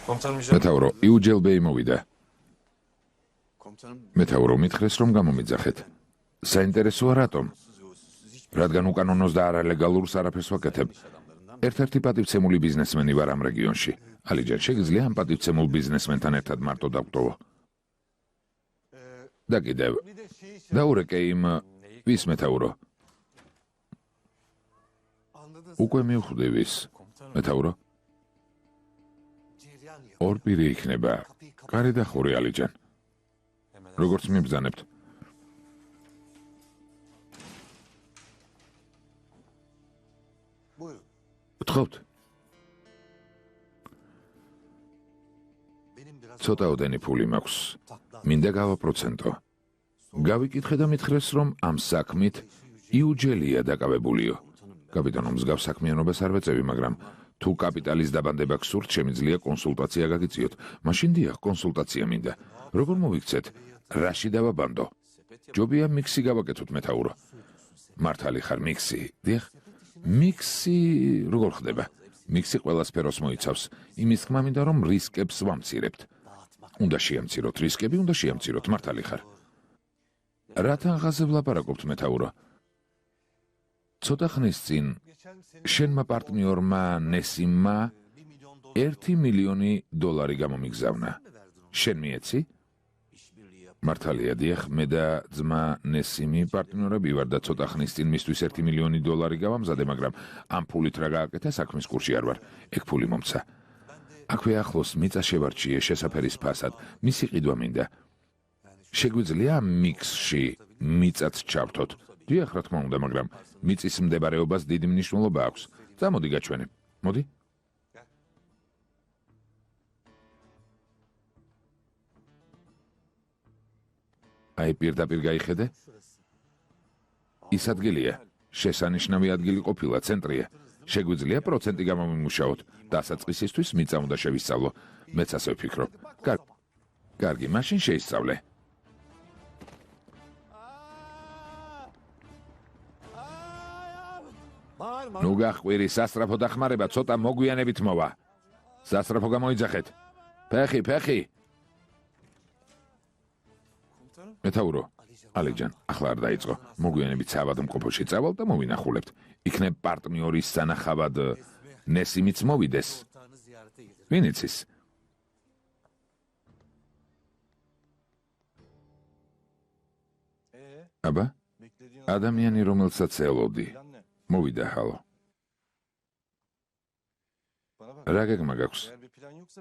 Komutanım მეთაურო, იუჯელბეი მოვიდა. Komutanım მეთაურო, მითხრეს რომ გამომიძახეთ. საინტერესოა რატომ? რადგან უკანონოს და არალეგალურს არაფერს ვაკეთებ. ერთ-ერთი პატივცემული ბიზნესმენი ვარ ამ რეგიონში. ალიჯან, შეგიძლია ამ პატივცემულ ბიზნესმენთან ერთად მარტო დავტოვო. და კიდევ, დაურეკე იმ ვის მეთაურო? უკვე მივხვდი ვის. მეთაურო, ორ პირი იქნება. კარი დახური, ალიჯან. როგორც მიბრძანებთ. buyurun. გთხოვთ, Benim biraz ცოტაოდენი ფული მაქვს. მინდა გავაპროცენტო. გავიკითხე და მითხრეს, რომ ამ საქმით იუჯელია დაკავებულიო. კაპიტანო, მსგავს საქმიანობას არ ვეწევი, მაგრამ თუ კაპიტალის დაბანდება გსურთ, შემიძლია კონსულტაცია გაგიწიოთ. მაშინ დიახ, კონსულტაცია მინდა. როგორ მოვიქცეთ? რაში დავაბანდო? ჯობია მიქსი გავაკეთოთ, მეთაურო. მართალი ხარ, მიქსი? დიახ. მიქსი როგორ ხდება? მიქსი ყველა სფეროს მოიცავს. იმის თქმა მინდა, რომ რისკებს ვამცირებთ. უნდა შეამციროთ რისკები, უნდა შეამციროთ, მართალი ხარ. რათან ღაზე ვლაპარაკობთ, მეთაურო? ცოტა ხნის წინ შენმა პარტნიორმა ნესიმმა $1 მილიონი გამომიგზავნა. შენ მიეცი? მართალია, დიახ, მე და ძმა ნესიმი პარტნიორები ვარ და ცოტა ხნის წინ მისთვის $1 მილიონი გავამზადე, მაგრამ ამ ფულით რა გააკეთა, საქმის კურსში არ ვარ. ეგ ფული მომცა. აქვე ახლოს მიწა შევარჩიე შესაფერის ფასად, მისი ყიდვა მინდა. შეგვიძლია მიქსში მიწაც ჩავთოთ? დიახ, რა თქმა უნდა, მაგრამ მიწის მდებარეობას დიდი მნიშვნელობა აქვს. წამოდი გაჩვენებ. მოდი. აი პირდაპირ გაიხედე? ის ადგილია. შესანიშნავი ადგილი ყოფილა, ცენტრია. შეგვიძლია პროცენტი გამომიმუშაოთ. დასაწყისისთვის მიწა უნდა შევისწავლო. მეც ასე ვფიქრობ. კარგი, მაშინ შეისწავლე. ნუ გახვირი, სასწრაფო დახმარება ცოტა მოგვიანებით მოვა. სასწრაფო გამოიძახეთ. ფეხი. მეთაურო, ალეჯან, ახლა არ დაიწყო. მოგვიანებით საავადმყოფოში წავალ და მოვინახულებთ. იქნებ პარტნიორის სანახავად ნესიმიც მოვიდეს. ვინ იცის? აბა, ადამიანი რომელსაც ელოდი. მოვიდა ჰალო. რა გეგმა გაქვს?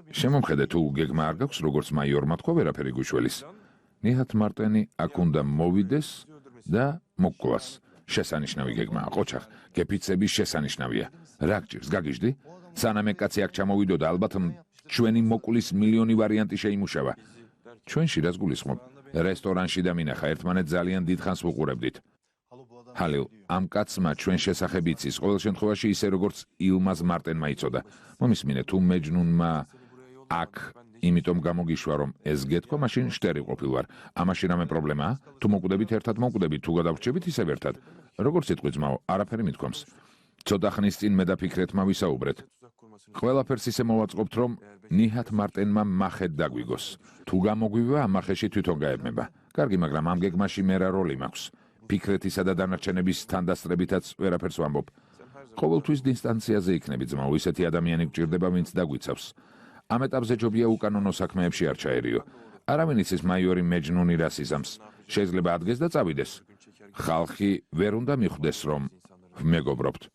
შემომხედე თუ გეგმა არ გაქვს, როგორც მაიორმა თქვა, ვერაფერი გუშველის. ნიჰათ მარტენი აქ უნდა მოვიდეს და მოკვლას. შესანიშნავი გეგმაა, ყოჩახ, გეფიცების შესანიშნავია. რა გჭირს, გაგიჟდი? სანამ კაცი აქ ჩამოვიდო და ალბათ ჩვენი მოკulis მილიონი ვარიანტი შეიმუშავა. ჩვენში რას გულისხმობ? რესტორანში და მინახა, ერთმანეთს ძალიან დიდ ხანს ვუყურებდით. ჰალილ, ამ კაცმა ჩვენ შესახებ იცის, ყოველ შემთხვევაში ისე როგორც ილმაზ მარტენმა იცოდა. მომისმინე, თუ მეჯნუნმა აქ იმიტომ გამოგიშვა, რომ ეს გეთქვა, მაშინ შტერი ყოფილ ვარ. ამაში რამე პრობლემაა? თუ მოკვდებით ერთად მოკვდებით, თუ გადავრჩებით ისევ ერთად. როგორც იტყვი ძმაო, არაფერი მithქვამს. ცოტა ხნის წინ მე და ფიქრეთმა ვისაუბრეთ. ყველაფერს ისე მოვაწყობთ, რომ ნიჰათ მარტენმა მახეთ დაგვიგოს. თუ გამოგვივა, ამ მახეში თვითონ გაებმება. კარგი, მაგრამ ამ გეგმაში მე რა როლი მაქვს? ფიქრეთისა და დანარჩენების თანდასწრებითაც ვერაფერს ვამბობ. ყოველთვის დისტანციაზე იქნები ძმაო, ისეთი ადამიანი გჭირდება, ვინც დაგვიცავს. ამ ეტაპზე ჯობია უკანონო საქმეებში არ ჩაერიო. არავინ იცის მაიორი მეჯნუნი რას იზამს. შეიძლება ადგეს და წავიდეს. ხალხი ვერ უნდა მიხვდეს, რომ მეგობრობთ.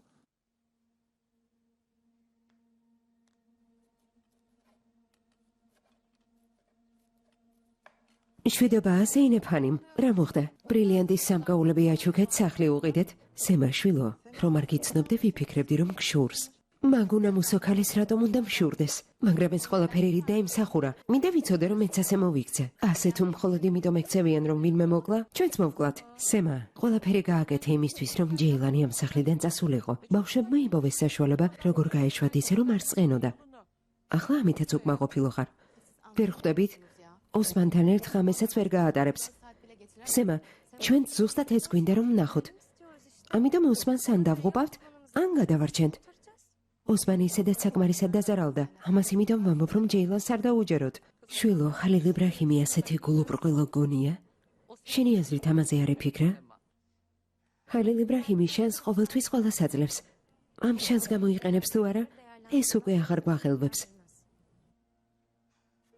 შვიდობაა, ზეინეფანიმ. რა მოხდა? ბრილიანტის სამკაულები აჩუქეთ, სახლი უყიდეთ. სემაშვილო, რომ არ გიცნობდე, ვიფიქრებდი, რომ გშურს. მაგუნა მუსოქალის რატომ უნდა მშურდეს? მაგრამ ეს ყველაფერი რით დაიმსახურა. მინდა ვიცოდე, რომ მეც ასე მოვიქცე. ასე თუ მხოლოდ იმიტომ ექცევიან, რომ ვინმე მოკლა, ჩვენც მოვკლათ. სემა, ყველაფერი გააკეთე იმისთვის, რომ ჯეილანი ამ სახლიდან წასულიყო. ბავშვებმა იბოვეს საშუალება, როგორ გაეშვათ ისე, რომ არ წყენოდა. ახლა ამითაც უკმაყოფილო ხარ. ვერ ხვდებით? ოსმანთან ერთ ღამესაც ვერ გაატარებს. სემა, ჩვენ ზუსტად ეს გვინდა რომ ვნახოთ. ამიტომ ოსმანს ან დავღუპავთ, ან გადავარჩენთ. ოსმანი ისედაც საკმარისად დაზარალდა. ამას იმიტომ ვამბობ, რომ ჯეილანს არ დაუჯეროთ. შვილო, ხალილ იბრაჰიმი ასეთი გულუბრყვილო გონია? შენი აზრით ამაზე არ ეფიქრა? ხალილ იბრაჰიმი შანს ყოველთვის ყველას აძლევს. ამ შანს გამოიყენებს თუ არა, ეს უკვე აღარ გვაღელვებს.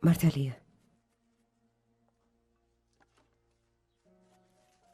მართალია.